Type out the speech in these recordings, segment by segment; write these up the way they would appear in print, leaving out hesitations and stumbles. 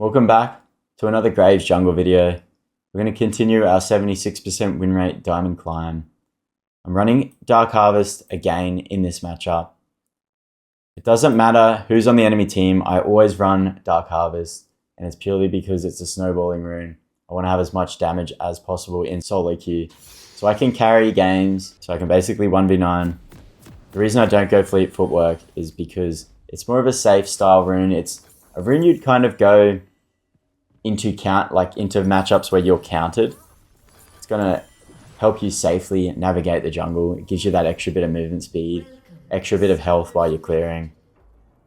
Welcome back to another Graves Jungle video. We're going to continue our 76% win rate diamond climb. I'm running Dark Harvest again in this matchup. It doesn't matter who's on the enemy team, I always run Dark Harvest, and it's purely because it's a snowballing rune. I want to have as much damage as possible in solo queue, so I can carry games, so I can basically 1v9. The reason I don't go Fleet Footwork is because it's more of a safe style rune. It's a rune you'd kind of go into matchups where you're countered. It's gonna help you safely navigate the jungle. It gives you that extra bit of movement speed, extra bit of health while you're clearing,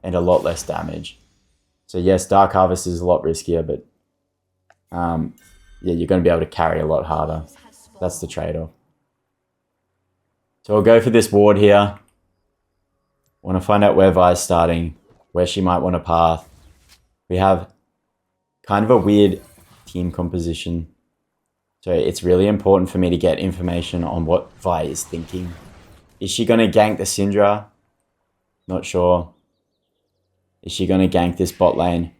and a lot less damage. So yes, Dark Harvest is a lot riskier, but yeah, you're gonna be able to carry a lot harder. That's the trade-off. So I'll go for this ward here. Want to find out where Vi's starting, where she might want to path. We have kind of a weird team composition. So it's really important for me to get information on what Vi is thinking. Is she going to gank the Syndra? Not sure. Is she going to gank this bot lane?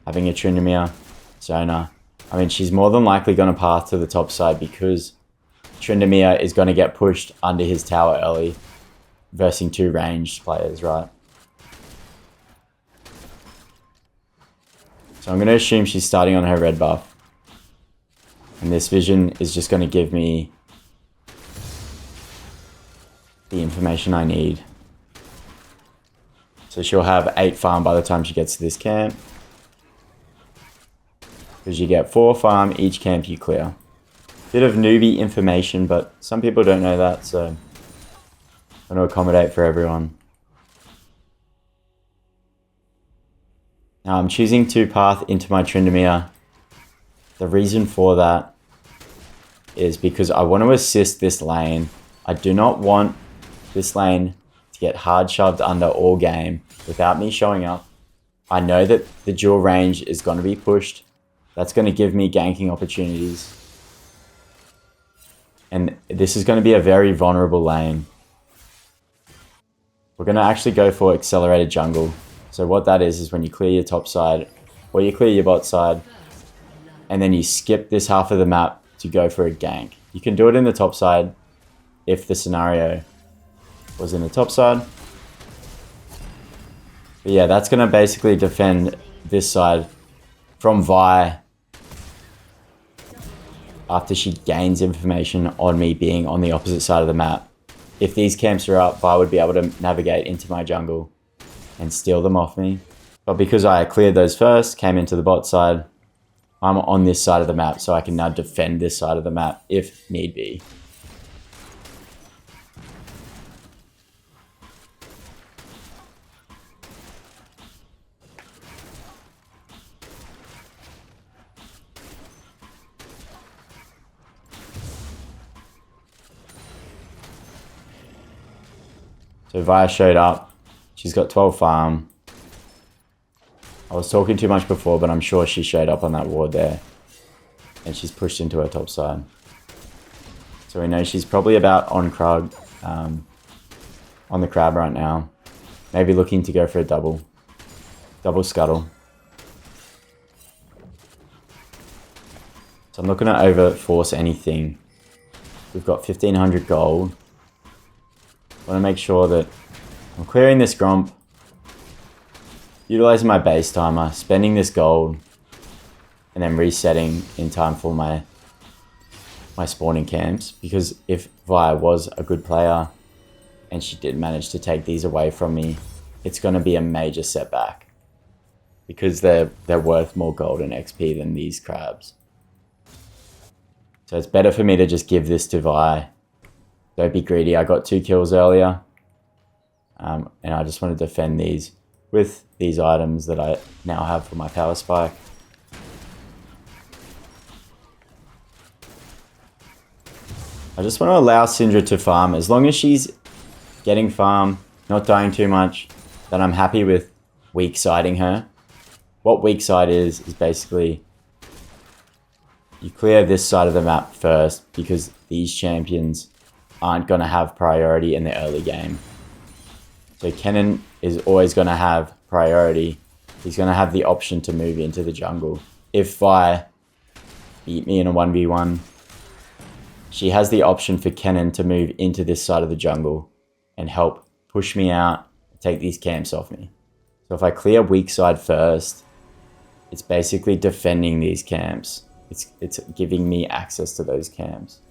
Having a Tryndamere, Zona. I mean, she's more than likely going to path to the top side because Tryndamere is going to get pushed under his tower early, versing two ranged players, right? So I'm going to assume she's starting on her red buff. And this vision is just going to give me the information I need. So she'll have 8 farm by the time she gets to this camp. Because you get 4 farm each camp you clear. Bit of newbie information, but some people don't know that, so I'm going to accommodate for everyone. Now I'm choosing to path into my Tryndamere. The reason for that is because I want to assist this lane. I do not want this lane to get hard shoved under all game without me showing up. I know that the dual range is going to be pushed. That's going to give me ganking opportunities. And this is going to be a very vulnerable lane. We're going to actually go for accelerated jungle. So what that is when you clear your top side, or you clear your bot side, and then you skip this half of the map to go for a gank. You can do it in the top side if the scenario was in the top side. But yeah, that's going to basically defend this side from Vi after she gains information on me being on the opposite side of the map. If these camps are up, Vi would be able to navigate into my jungle and steal them off me. But because I cleared those first, came into the bot side, I'm on this side of the map, so I can now defend this side of the map if need be. So Vi showed up. She's got 12 farm. I was talking too much before, but I'm sure she showed up on that ward there. And she's pushed into her top side. So we know she's probably about on Krug, on the crab right now. Maybe looking to go for a double scuttle. So I'm not going to overforce anything. We've got 1500 gold. I want to make sure that I'm clearing this Gromp, utilizing my base timer, spending this gold, and then resetting in time for my spawning camps. Because if Vi was a good player and she did manage to take these away from me, it's going to be a major setback because they're worth more gold and XP than these crabs. So it's better for me to just give this to Vi. Don't be greedy. I got 2 kills earlier. And I just want to defend these with these items that I now have for my power spike. I just want to allow Syndra to farm. As long as she's getting farm, not dying too much, then I'm happy with weak siding her. What weak side is basically you clear this side of the map first because these champions aren't going to have priority in the early game. So Kennen is always going to have priority He's going to have the option to move into the jungle. If Vi beat me in a 1v1, she has the option for Kennen to move into this side of the jungle and help push me out, take these camps off me. So if I clear weak side first, it's basically defending these camps. It's giving me access to those camps.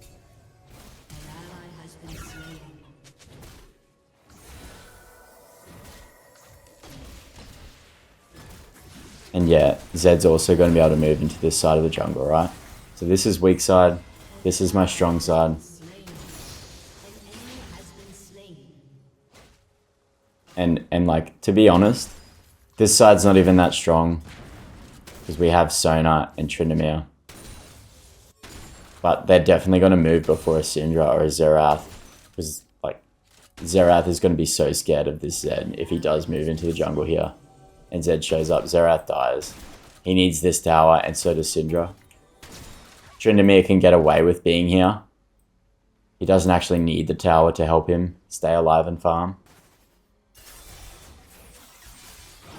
And yeah, Zed's also going to be able to move into this side of the jungle, right? So this is weak side. This is my strong side. And like, to be honest, this side's not even that strong because we have Sona and Tryndamere. But they're definitely going to move before a Syndra or a Xerath, because like Xerath is going to be so scared of this Zed if he does move into the jungle here. And Zed shows up, Xerath dies. He needs this tower, and so does Syndra. Tryndamere can get away with being here. He doesn't actually need the tower to help him stay alive and farm.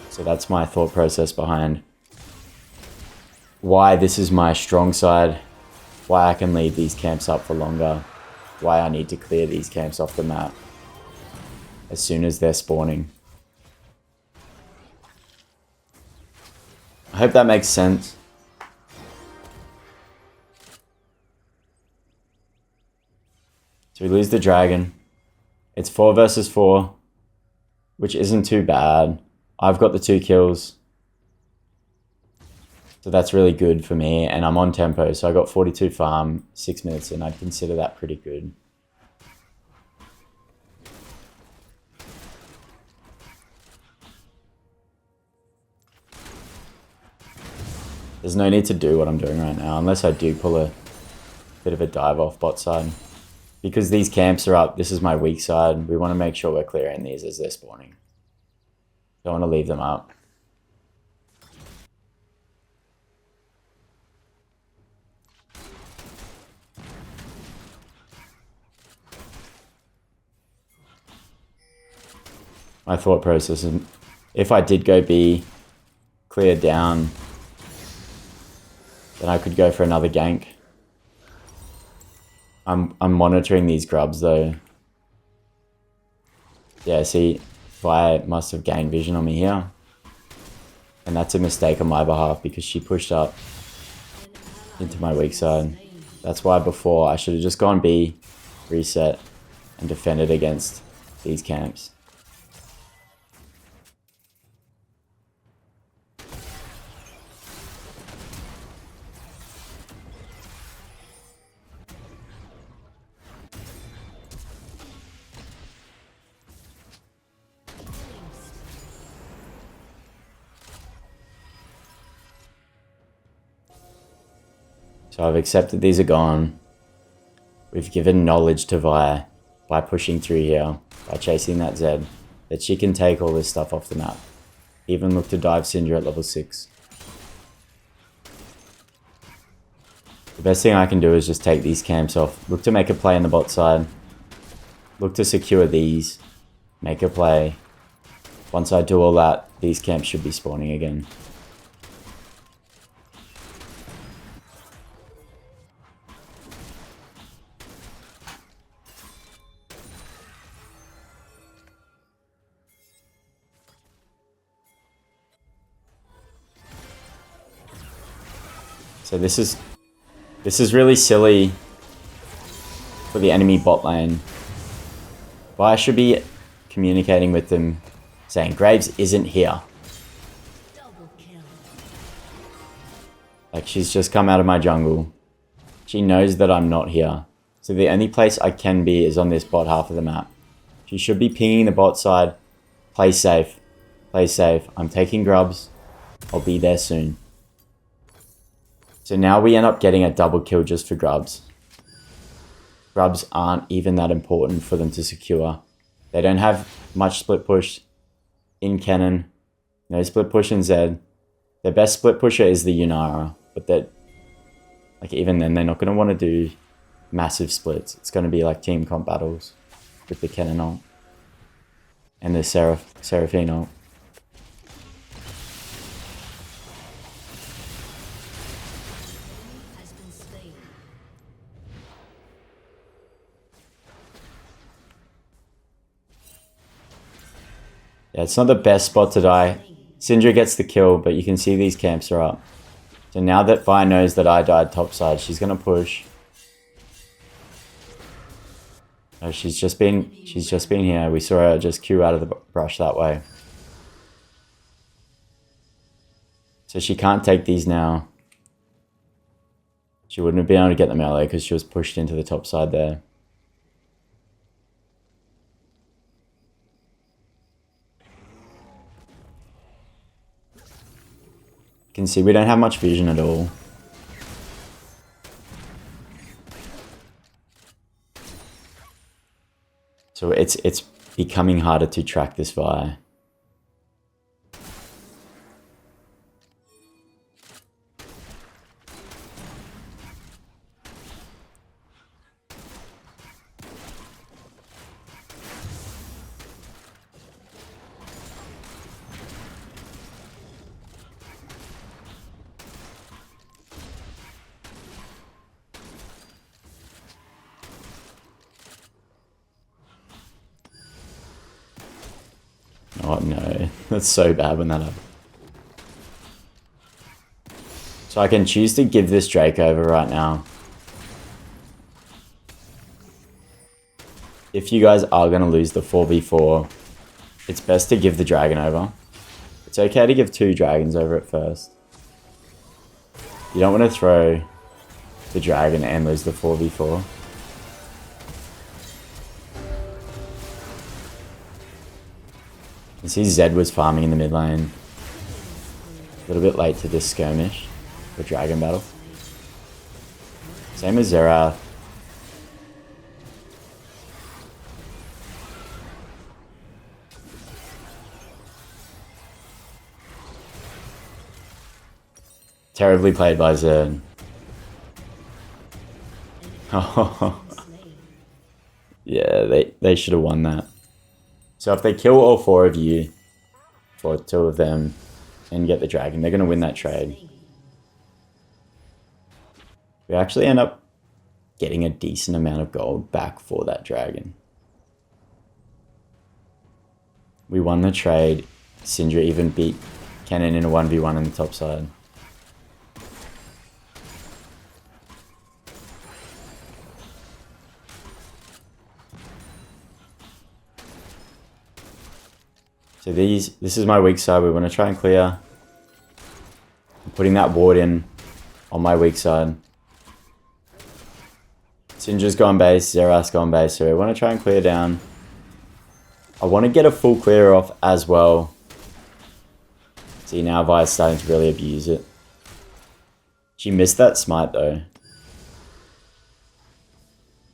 So that's my thought process behind why this is my strong side, why I can leave these camps up for longer, why I need to clear these camps off the map as soon as they're spawning. I hope that makes sense. So we lose the dragon. It's 4 versus 4, which isn't too bad. I've got the 2 kills. So that's really good for me, and I'm on tempo. So I got 42 farm, 6 minutes in. I'd consider that pretty good. There's no need to do what I'm doing right now, unless I do pull a bit of a dive off bot side. Because these camps are up, this is my weak side. We want to make sure we're clearing these as they're spawning. Don't want to leave them up. My thought process is, if I did go B, clear down, then I could go for another gank. I'm monitoring these grubs though. Yeah, see, Vi must have gained vision on me here. And that's a mistake on my behalf because she pushed up into my weak side. That's why before I should have just gone B, reset, and defended against these camps. So I've accepted these are gone. We've given knowledge to Vi by pushing through here, by chasing that Zed, that she can take all this stuff off the map. Even look to dive Syndra at level 6. The best thing I can do is just take these camps off. Look to make a play in the bot side. Look to secure these. Make a play. Once I do all that, these camps should be spawning again. So this is really silly for the enemy bot lane. But I should be communicating with them saying Graves isn't here. Like, she's just come out of my jungle. She knows that I'm not here. So the only place I can be is on this bot half of the map. She should be pinging the bot side. Play safe. Play safe. I'm taking grubs. I'll be there soon. So now we end up getting a double kill just for grubs. Grubs aren't even that important for them to secure. They don't have much split push in Kennen. No split push in Zed. Their best split pusher is the Yunara. But that, like, even then, they're not going to want to do massive splits. It's going to be like team comp battles with the Kennen ult and the Seraphine ult. Yeah, it's not the best spot to die. Syndra gets the kill, but you can see these camps are up. So now that Vi knows that I died topside, she's gonna push. Oh, she's just been here. We saw her just Q out of the brush that way. So she can't take these now. She wouldn't have been able to get the melee because she was pushed into the top side there. You can see we don't have much vision at all. So it's becoming harder to track this Vi. Oh no, that's so bad when that happens. So I can choose to give this Drake over right now. If you guys are going to lose the 4v4, it's best to give the dragon over. It's okay to give 2 dragons over at first. You don't want to throw the dragon and lose the 4v4. You see Zed was farming in the mid lane. A little bit late to this skirmish, the dragon battle. Same as Xerath. Terribly played by Zed. Oh. Yeah, they should have won that. So if they kill all 4 of you, for 2 of them, and get the dragon, they're going to win that trade. We actually end up getting a decent amount of gold back for that dragon. We won the trade. Syndra even beat Kennen in a 1v1 on the top side. So this is my weak side. We want to try and clear. I'm putting that ward in on my weak side. Syndra's gone base, Xerath's gone base, so we want to try and clear down. I want to get a full clear off as well. See, now Vi's starting to really abuse it. She missed that smite though.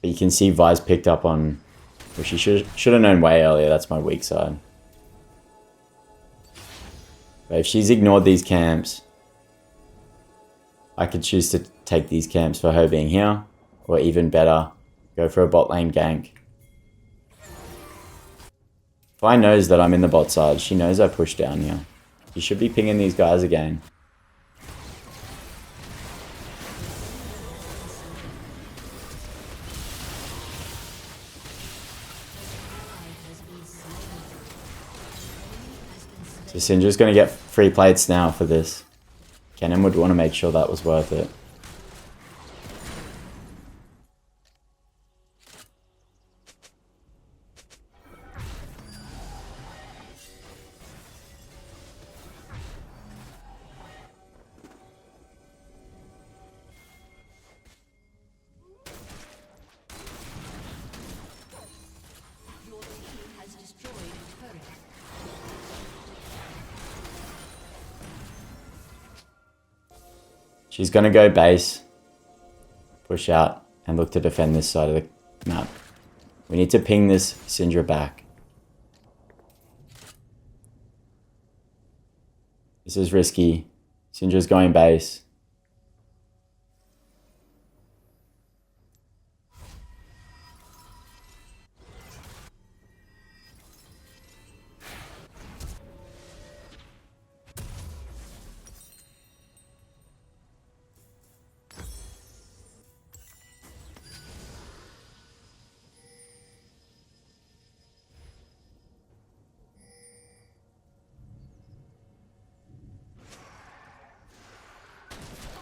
But you can see Vi's picked up on... Well, she should have known way earlier. That's my weak side. But if she's ignored these camps, I could choose to take these camps for her being here. Or even better, go for a bot lane gank. Vi knows that I'm in the bot side. She knows I push down here. You should be pinging these guys again. So Syndra's going to get free plates now for this. Kennen would want to make sure that was worth it. She's going to go base, push out, and look to defend this side of the map. We need to ping this Syndra back. This is risky. Syndra's going base.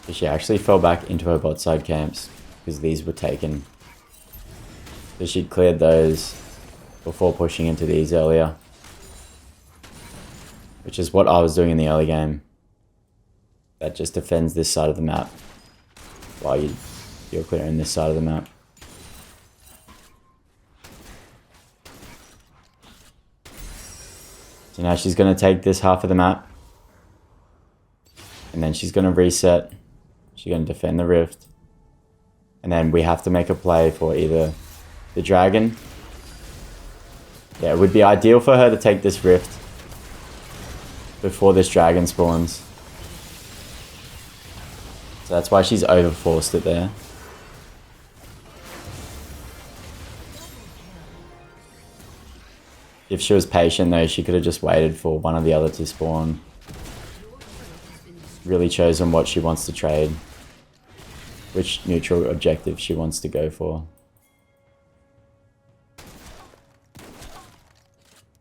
So she actually fell back into her bot side camps because these were taken. So she'd cleared those before pushing into these earlier. Which is what I was doing in the early game. That just defends this side of the map while you're clearing this side of the map. So now she's going to take this half of the map. And then she's going to reset. She's going to defend the rift. And then we have to make a play for either the dragon. Yeah, it would be ideal for her to take this rift before this dragon spawns. So that's why she's overforced it there. If she was patient though, she could have just waited for one or the other to spawn. Really chosen what she wants to trade. Which neutral objective she wants to go for.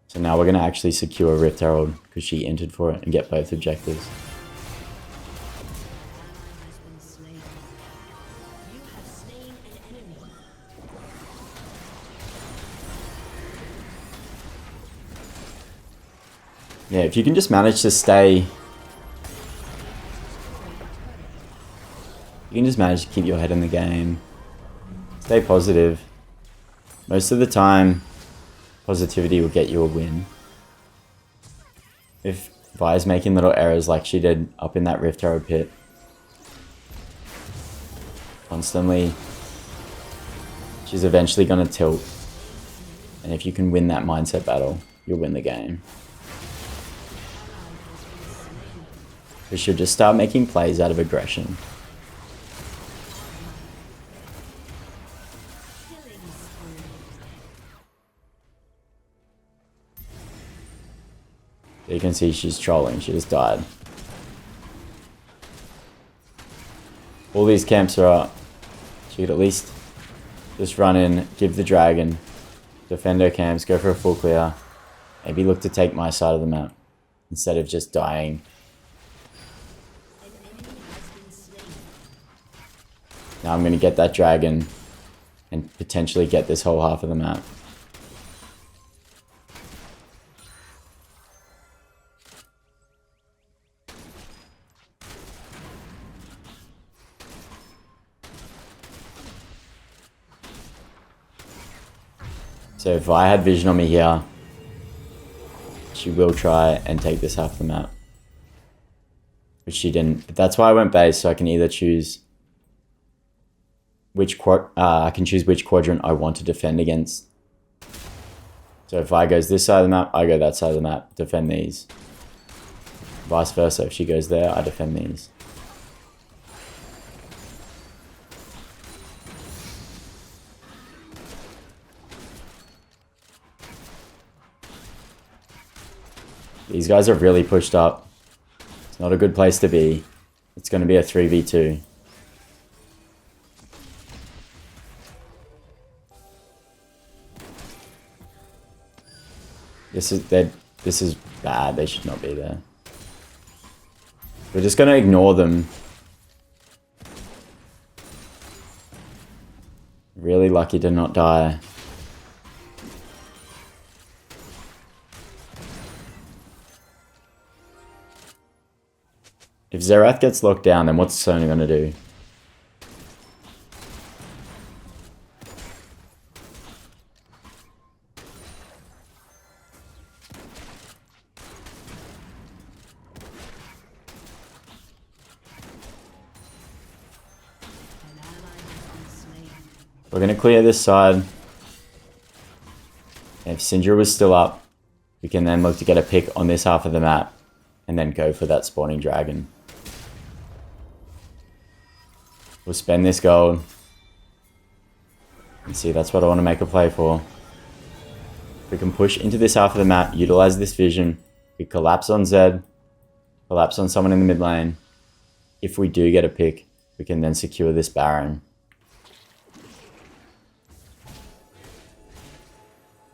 So now we're going to actually secure Rift Herald because she entered for it and get both objectives. Yeah, if you can just manage to stay... You can just manage to keep your head in the game. Stay positive. Most of the time, positivity will get you a win. If Vi's making little errors like she did up in that Rift Herald pit. Constantly. She's eventually going to tilt. And if you can win that mindset battle, you'll win the game. We should just start making plays out of aggression. You can see she's trolling, she just died. All these camps are up. She could at least just run in, give the dragon, defend her camps, go for a full clear. Maybe look to take my side of the map instead of just dying. Now I'm going to get that dragon and potentially get this whole half of the map. So if I had vision on me here, she will try and take this half of the map. Which she didn't. But that's why I went base, so I can either choose which quadrant I want to defend against. So if I goes this side of the map, I go that side of the map, defend these. Vice versa, if she goes there, I defend these. These guys are really pushed up. It's not a good place to be. It's going to be a 3v2. This is bad. They should not be there. We're just going to ignore them. Really lucky to not die. If Xerath gets locked down, then what's Sony going to do? We're going to clear this side. And if Syndra was still up, we can then look to get a pick on this half of the map and then go for that spawning dragon. We'll spend this gold. And see, that's what I want to make a play for. We can push into this half of the map, utilize this vision. We collapse on Zed, collapse on someone in the mid lane. If we do get a pick, we can then secure this Baron.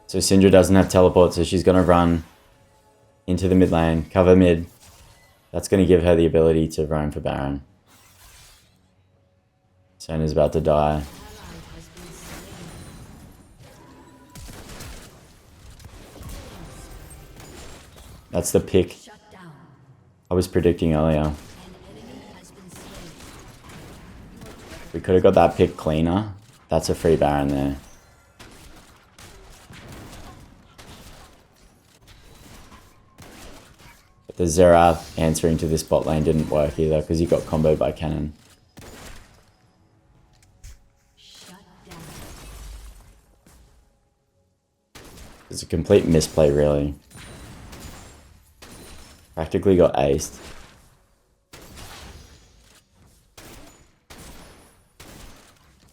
So Syndra doesn't have teleport, so she's going to run into the mid lane, cover mid. That's going to give her the ability to roam for Baron. Sona's about to die. That's the pick I was predicting earlier. We could have got that pick cleaner. That's a free Baron there. But the Xerath answering to this bot lane didn't work either because he got comboed by Cannon. It's a complete misplay, really. Practically got aced.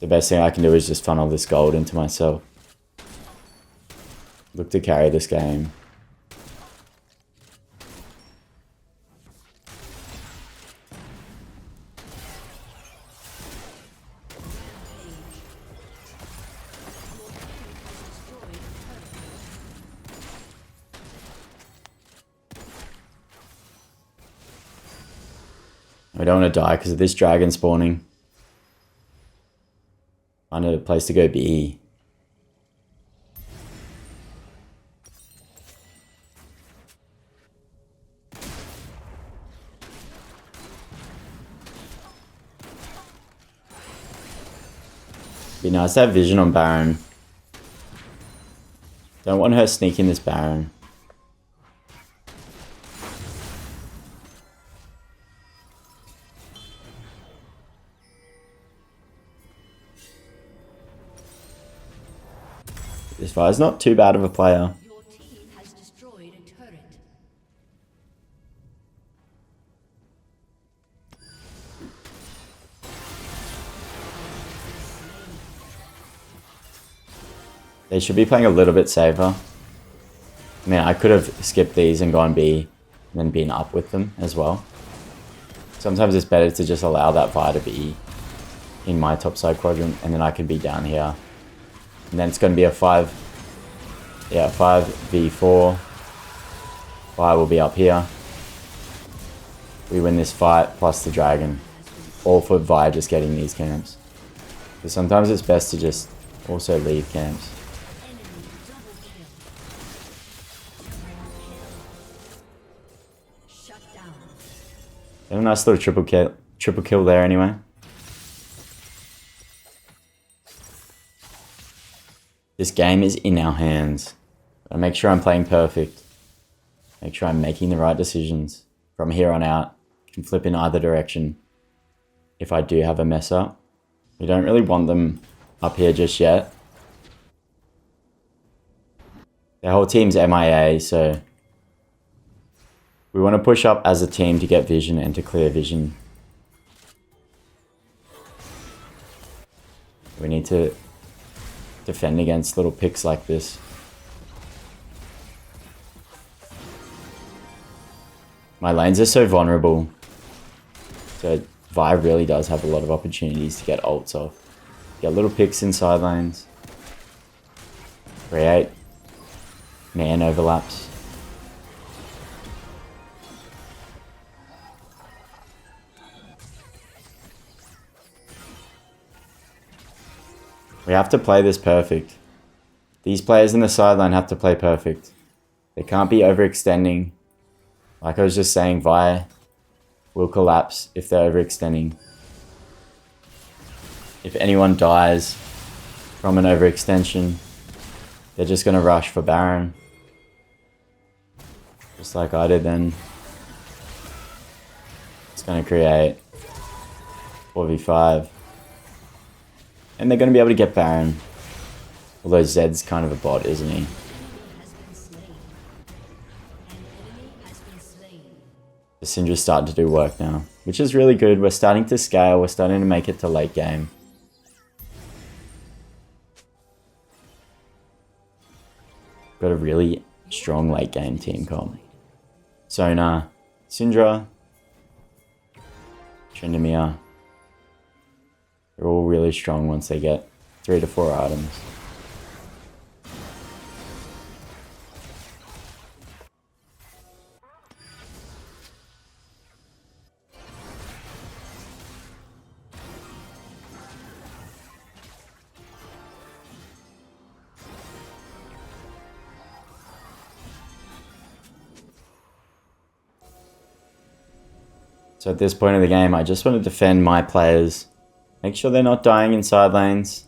The best thing I can do is just funnel this gold into myself. Look to carry this game. I don't want to die because of this dragon spawning. Find a place to go B. Be nice to have vision on Baron. Don't want her sneaking this Baron. This Vi's not too bad of a player. Your team has destroyed a turret. They should be playing a little bit safer. I mean, I could have skipped these and gone B and then been up with them as well. Sometimes it's better to just allow that Vi to be in my top side quadrant and then I can be down here. And then it's going to be a 5v4. Vi will be up here. We win this fight plus the dragon. All for Vi just getting these camps. But sometimes it's best to just also leave camps. Got a nice little triple kill there anyway. This game is in our hands. I make sure I'm playing perfect. Make sure I'm making the right decisions. From here on out, I can flip in either direction. If I do have a mess up, we don't really want them up here just yet. Their whole team's MIA, so we want to push up as a team to get vision and to clear vision. We need to defend against little picks like this. My lanes are so vulnerable. So Vi really does have a lot of opportunities to get ults off. Get little picks in side lanes. Create man overlaps. We have to play this perfect. These players in the sideline have to play perfect. They can't be overextending. Like I was just saying, Vi will collapse if they're overextending. If anyone dies from an overextension, they're just going to rush for Baron. Just like I did then. It's going to create 4v5. And they're going to be able to get Baron. Although Zed's kind of a bot, isn't he? The Syndra's starting to do work now, which is really good. We're starting to scale. We're starting to make it to late game. Got a really strong late game team comp. Sona, Syndra, Tryndamere. They're all really strong once they get 3 to 4 items. So at this point of the game, I just want to defend my players. Make sure they're not dying in side lanes.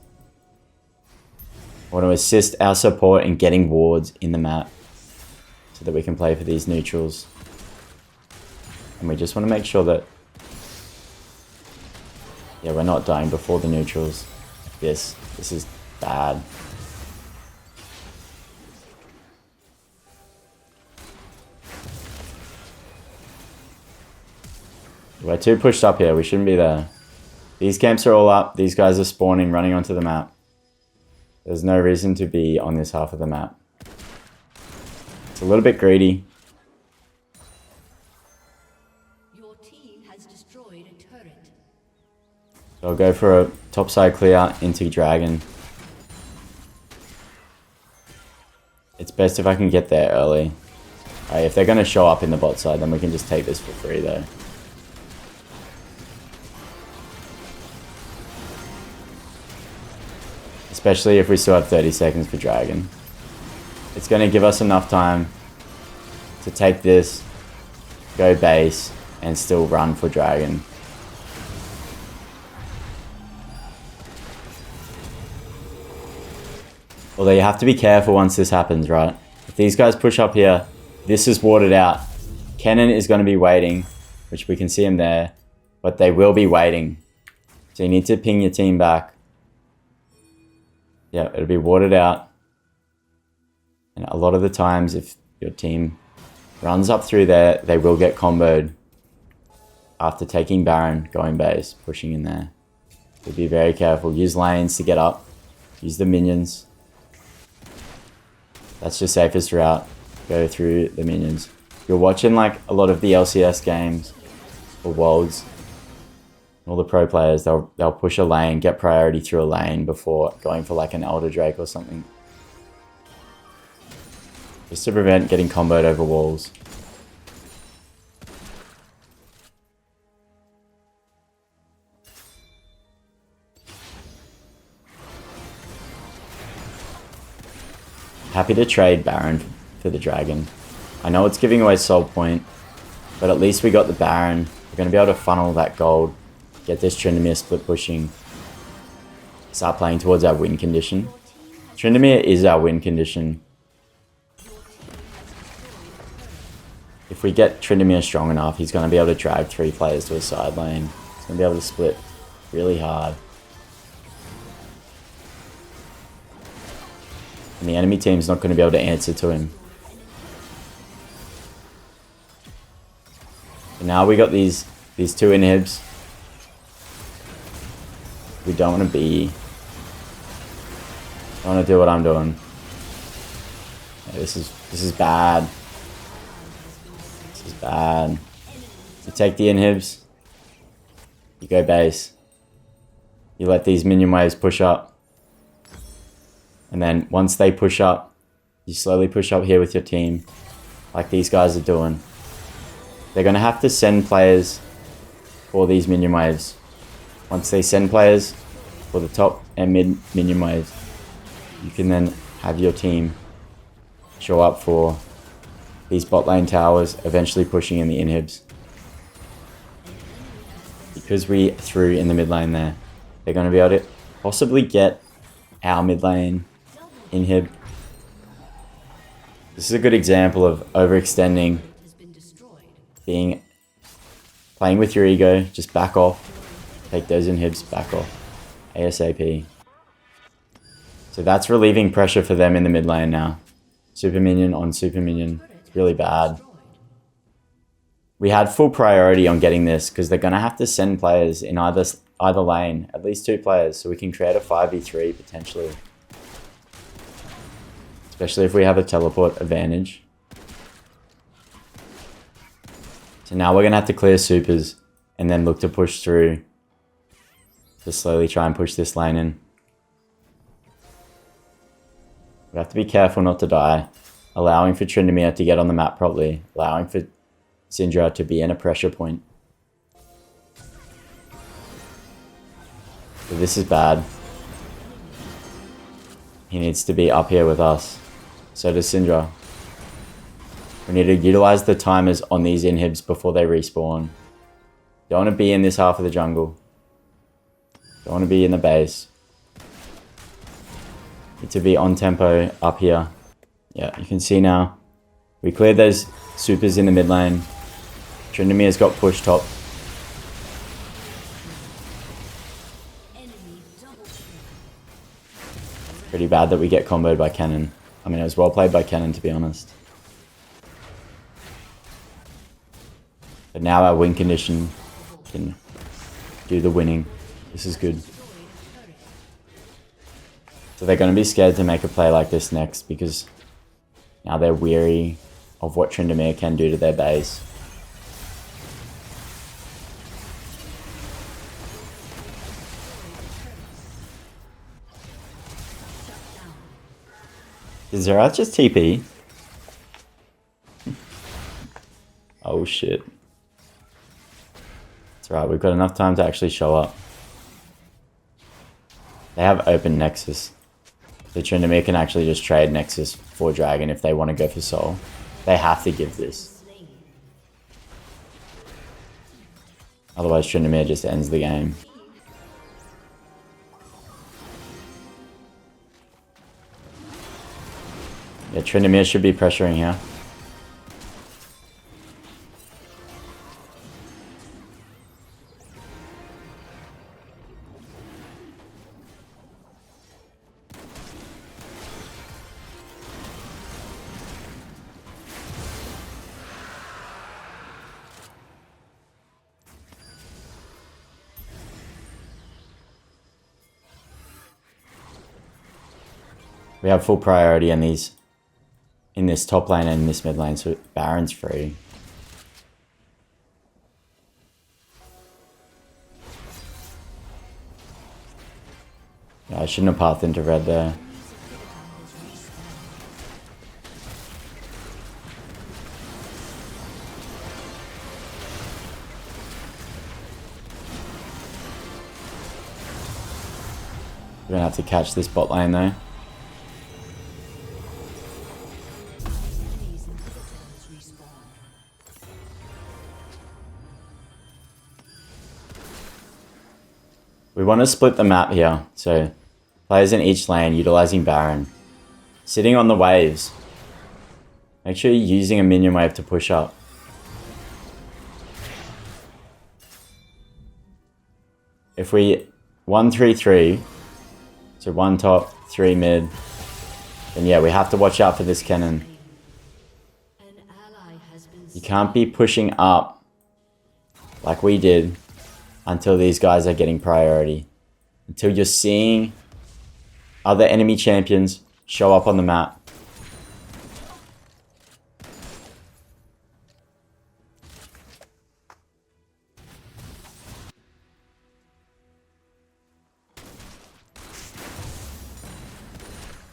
I want to assist our support in getting wards in the map so that we can play for these neutrals. And we just want to make sure that, yeah, we're not dying before the neutrals. This is bad. We're too pushed up here. We shouldn't be there. These camps are all up. These guys are spawning, running onto the map. There's no reason to be on this half of the map. It's a little bit greedy. Your team has destroyed a turret. So I'll go for a topside clear into Dragon. It's best if I can get there early. If they're going to show up in the bot side, then we can just take this for free though. Especially if we still have 30 seconds for Dragon. It's going to give us enough time to take this, go base, and still run for Dragon. Although you have to be careful once this happens, right? If these guys push up here, this is warded out. Kennen is going to be waiting, which we can see him there, but they will be waiting. So you need to ping your team back. Yeah, it'll be warded out. And a lot of the times, if your team runs up through there, they will get comboed after taking Baron, going base, pushing in there. So be very careful. Use lanes to get up. Use the minions. That's your safest route. Go through the minions. You're watching like a lot of the LCS games or Worlds. All the pro players, they'll push a lane, get priority through a lane before going for like an Elder Drake or something. Just to prevent getting comboed over walls. Happy to trade Baron for the Dragon. I know it's giving away Soul Point, but at least we got the Baron. We're going to be able to funnel that gold. Get this Tryndamere split pushing. Start playing towards our win condition. Tryndamere is our win condition. If we get Tryndamere strong enough, he's going to be able to drag 3 players to a side lane. He's going to be able to split really hard. And the enemy team's not going to be able to answer to him. And now we got these 2 inhibs. We don't want to be... I want to do what I'm doing. Yeah, this is bad. This is bad. You take the inhibs. You go base. You let these minion waves push up. And then once they push up, you slowly push up here with your team. Like these guys are doing. They're going to have to send players for these minion waves. Once they send players for the top and mid minion waves, you can then have your team show up for these bot lane towers, eventually pushing in the inhibs. Because we threw in the mid lane there, they're going to be able to possibly get our mid lane inhib. This is a good example of overextending, playing with your ego. Just back off. Take those inhibs, back off. ASAP. So that's relieving pressure for them in the mid lane now. Super minion on super minion. It's really bad. We had full priority on getting this because they're going to have to send players in either lane. At least 2 players. So we can create a 5v3 potentially. Especially if we have a teleport advantage. So now we're going to have to clear supers and then look to push through. To slowly try and push this lane in. We have to be careful not to die. Allowing for Tryndamere to get on the map properly. Allowing for Syndra to be in a pressure point. So this is bad. He needs to be up here with us. So does Syndra. We need to utilize the timers on these inhibs before they respawn. Don't want to be in this half of the jungle. Don't want to be in the base. Need to be on tempo up here. Yeah, you can see now. We cleared those supers in the mid lane. Tryndamere's got pushed top. Pretty bad that we get comboed by Kennen. I mean, it was well played by Kennen, to be honest. But now our win condition can do the winning. This is good. So they're going to be scared to make a play like this next because now they're weary of what Tryndamere can do to their base. Did Xerath just TP? Oh shit. That's right, we've got enough time to actually show up. They have open Nexus. So Tryndamere can actually just trade Nexus for Dragon if they want to go for Soul. They have to give this. Otherwise Tryndamere just ends the game. Yeah, Tryndamere should be pressuring here. We have full priority in these, in this top lane and this mid lane, so Baron's free. Yeah, I shouldn't have pathed into red there. We're gonna have to catch this bot lane though. We want to split the map here, so players in each lane utilizing Baron. Sitting on the waves. Make sure you're using a minion wave to push up. If we 1-3-3, so 1 top, 3 mid, then yeah, we have to watch out for this Kennen. You can't be pushing up like we did until these guys are getting priority. Until you're seeing other enemy champions show up on the map.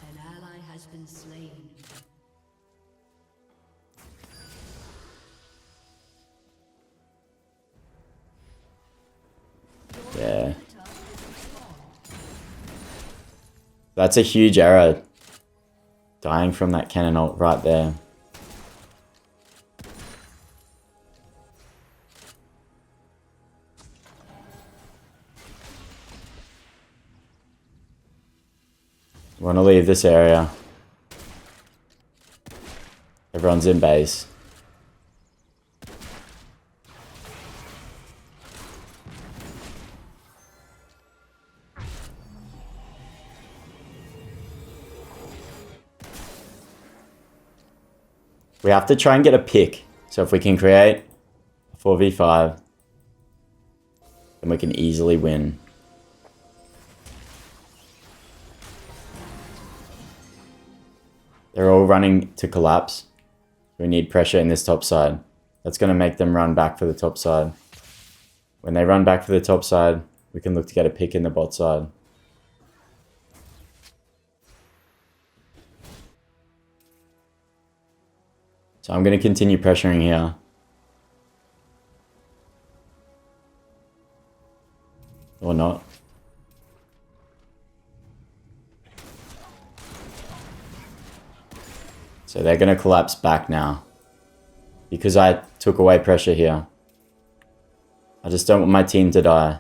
An ally has been slain. Yeah. That's a huge error. Dying from that cannon ult right there. We want to leave this area. Everyone's in base. We have to try and get a pick. So if we can create a 4v5, then we can easily win. They're all running to collapse. We need pressure in this top side. That's going to make them run back for the top side. When they run back for the top side, we can look to get a pick in the bot side. So I'm going to continue pressuring here. Or not. So they're going to collapse back now. Because I took away pressure here. I just don't want my team to die.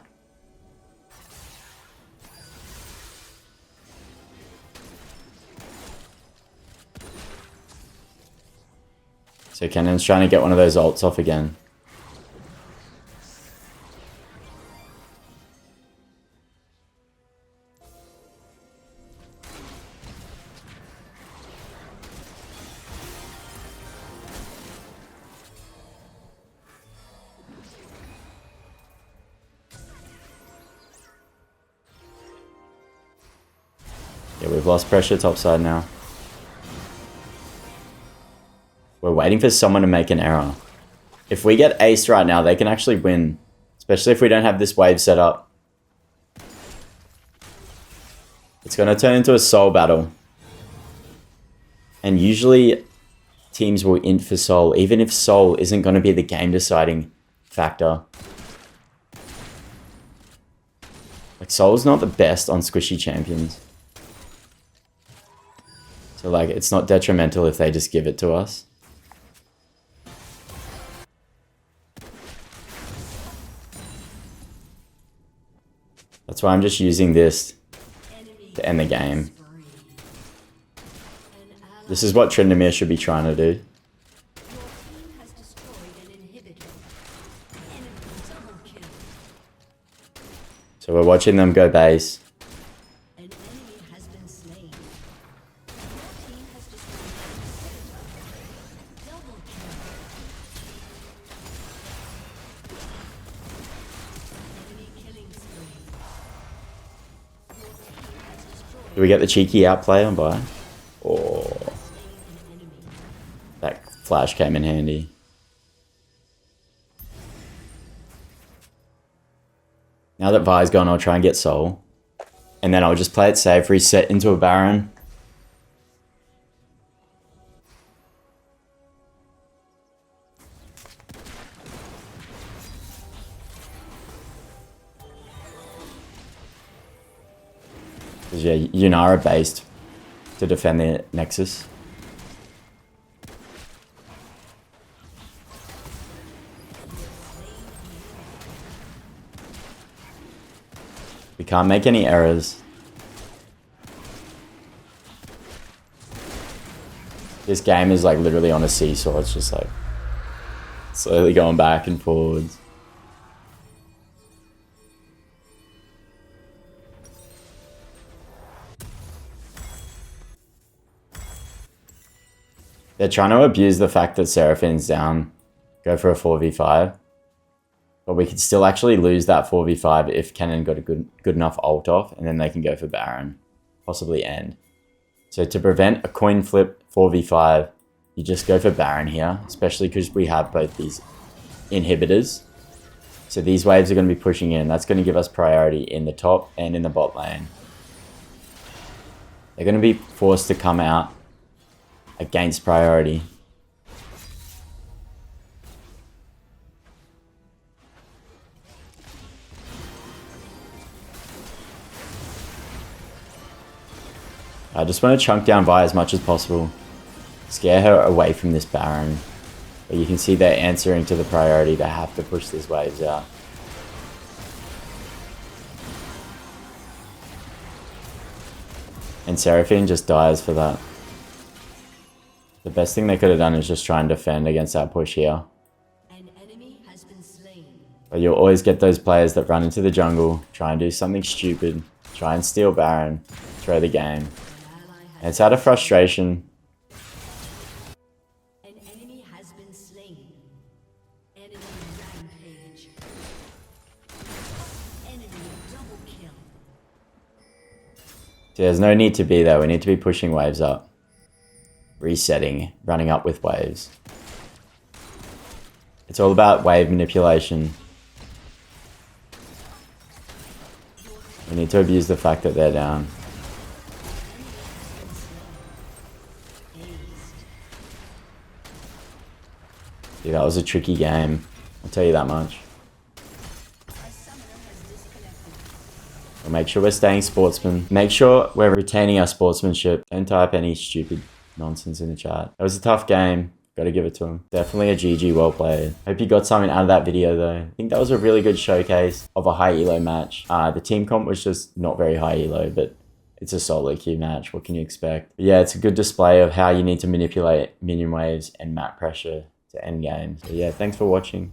So Kennen's trying to get one of those ults off again. Yeah, we've lost pressure topside now. We're waiting for someone to make an error. If we get aced right now, they can actually win. Especially if we don't have this wave set up. It's going to turn into a soul battle. And usually teams will int for soul, even if soul isn't going to be the game deciding factor. Like, soul's not the best on squishy champions. So like, it's not detrimental if they just give it to us. That's why I'm just using this to end the game. This is what Tryndamere should be trying to do. So we're watching them go base. Do we get the cheeky outplay on Vi? Oh, that flash came in handy. Now that Vi's gone, I'll try and get soul. And then I'll just play it safe, reset into a Baron. Because yeah, Yunara based to defend the Nexus. We can't make any errors. This game is like literally on a seesaw. It's just like slowly going back and forwards. They're trying to abuse the fact that Seraphine's down. Go for a 4v5. But we could still actually lose that 4v5 if Kennen got a good enough ult off, and then they can go for Baron. Possibly end. So to prevent a coin flip 4v5, you just go for Baron here, especially because we have both these inhibitors. So these waves are going to be pushing in. That's going to give us priority in the top and in the bot lane. They're going to be forced to come out against priority. I just want to chunk down Vi as much as possible. Scare her away from this Baron. But you can see they're answering to the priority. They have to push these waves out. And Seraphine just dies for that. The best thing they could have done is just try and defend against that push here. An enemy has been slain. But you'll always get those players that run into the jungle, try and do something stupid, try and steal Baron, throw the game. And it's out of frustration. An enemy has been slain. Enemy rampage. Enemy double kill. So there's no need to be there. We need to be pushing waves up. Resetting, running up with waves. It's all about wave manipulation. We need to abuse the fact that they're down. Yeah, that was a tricky game. I'll tell you that much. We'll make sure we're staying sportsmen. Make sure we're retaining our sportsmanship. Don't type any stupid nonsense in the chat. It was a tough game. Got to give it to him. Definitely a GG, well played. Hope you got something out of that video though. I think that was a really good showcase of a high elo match. The team comp was just not very high elo, but it's a solo queue match. What can you expect? But yeah, it's a good display of how you need to manipulate minion waves and map pressure to end games. So yeah, thanks for watching.